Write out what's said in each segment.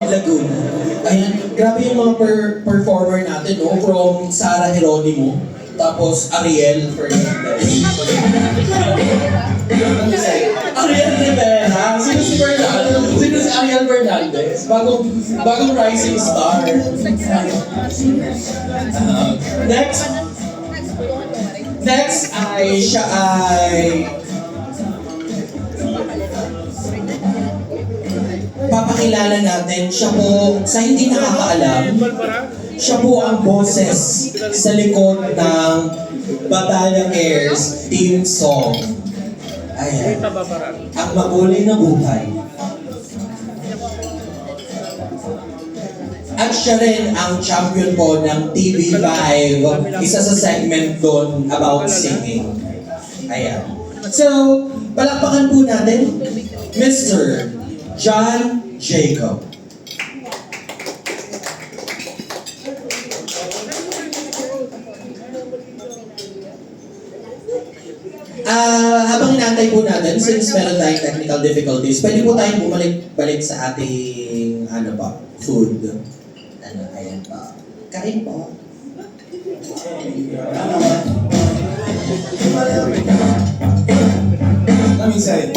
Laguna. Ayan, grabe yung mga performer natin, no? From Sarah Geronimo, tapos Ariel Fernandez. Ariel Rivera. Sino si Fernandez? Sino si Ariel Fernandez? Bagong rising star. Next ay siya ay papakilala natin. Siya po, sa hindi nakakaalam, siya po ang boses sa likod ng Batalla Cares theme song. Ayan. Ang Makulay na Buhay. At siya rin ang champion po ng TV5, isa sa segment doon about singing. Ayan. So, palakpakan po natin, Mr. John Jacob. Habang inantay po natin, since meron tayong technical difficulties, pwede po tayong bumalik sa ating food. Ayan pa. Kain po. Let me say it.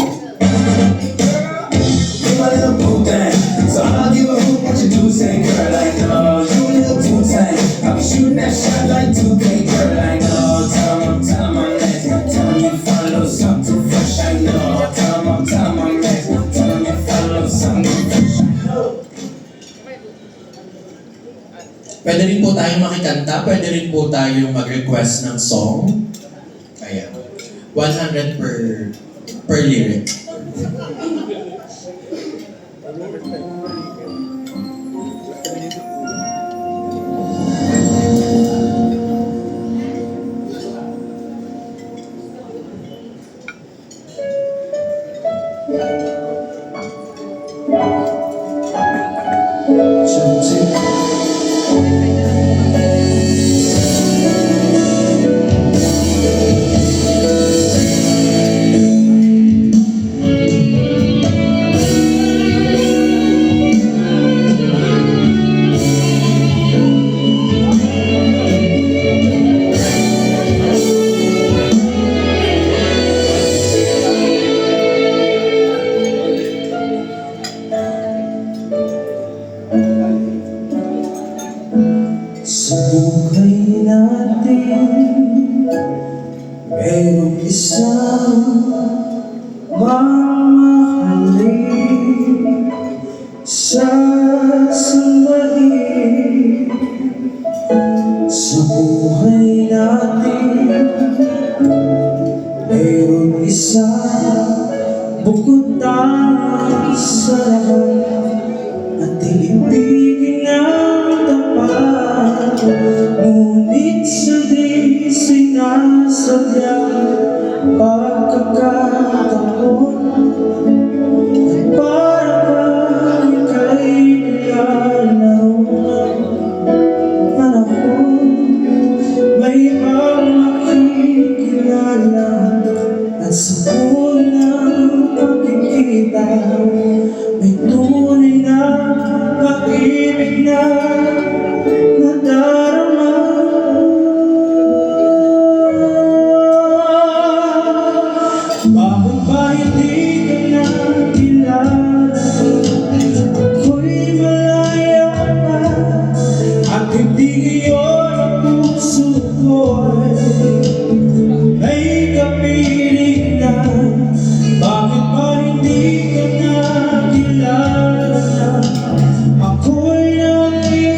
You a little boo thing, so I'll give a hoot what you do. Say, girl, I know you a little too tight. I'll be shooting that shot like 2K, girl, I know. Tell 'em I'm next. Tell 'em you follow something fresh, I know. Tell 'em I'm next. Tell 'em you follow something fresh, I know. Pwede rin po tayong makikanta, pwede rin po tayong mag-request ng song. Ayan. 100 per lyric. Sa buhay natin, merong isang mamahalin, sasambahin. Sa buhay natin, merong isang bukod tayo sa lahat at iibigin ang tapat. Ngunit sa di sinasadyang pagkakataon, at parang ika'y nilalaro ng panahon, may ibang makikilala at sa unang pagkikita may tunay na pag-ibig na nadarama. Bakit ba hindi ka na kilala? Ako'y malaya na at hindi iyon ang puso ko'y ay kapiling na. Bakit ba hindi ka na kilala? Ako'y nakilala.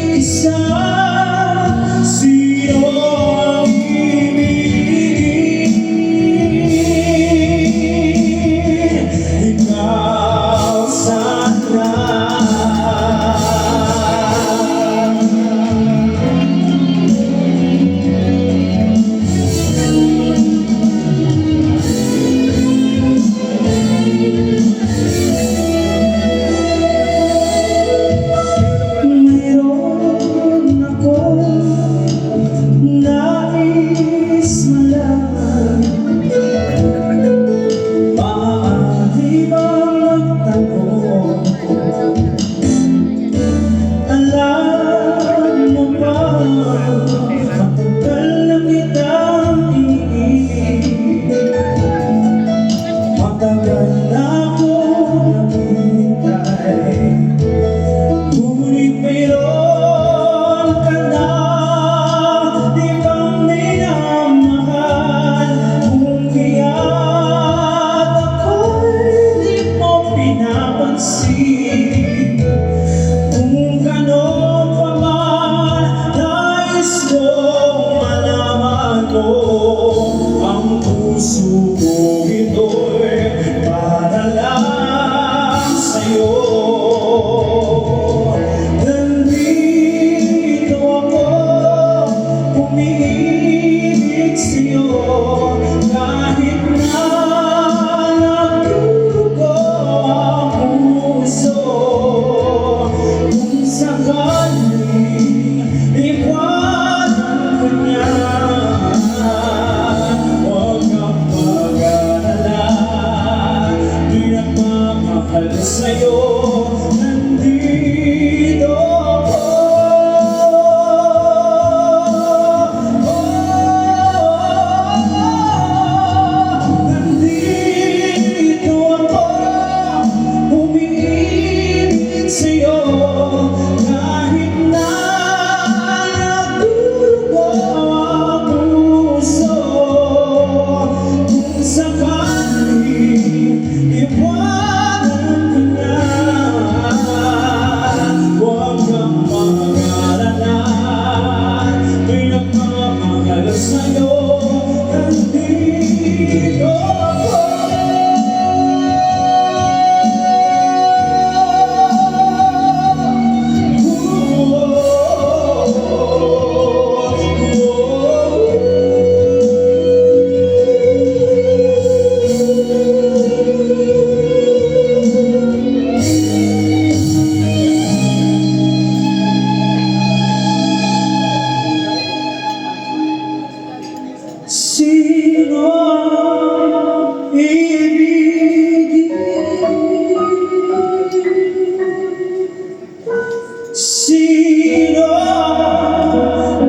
Sino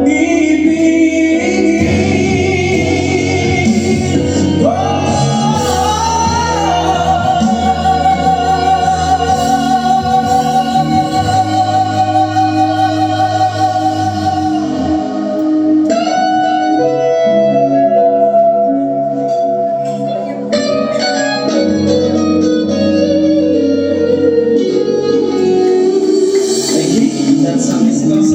ibigin ko? That's how it's goes.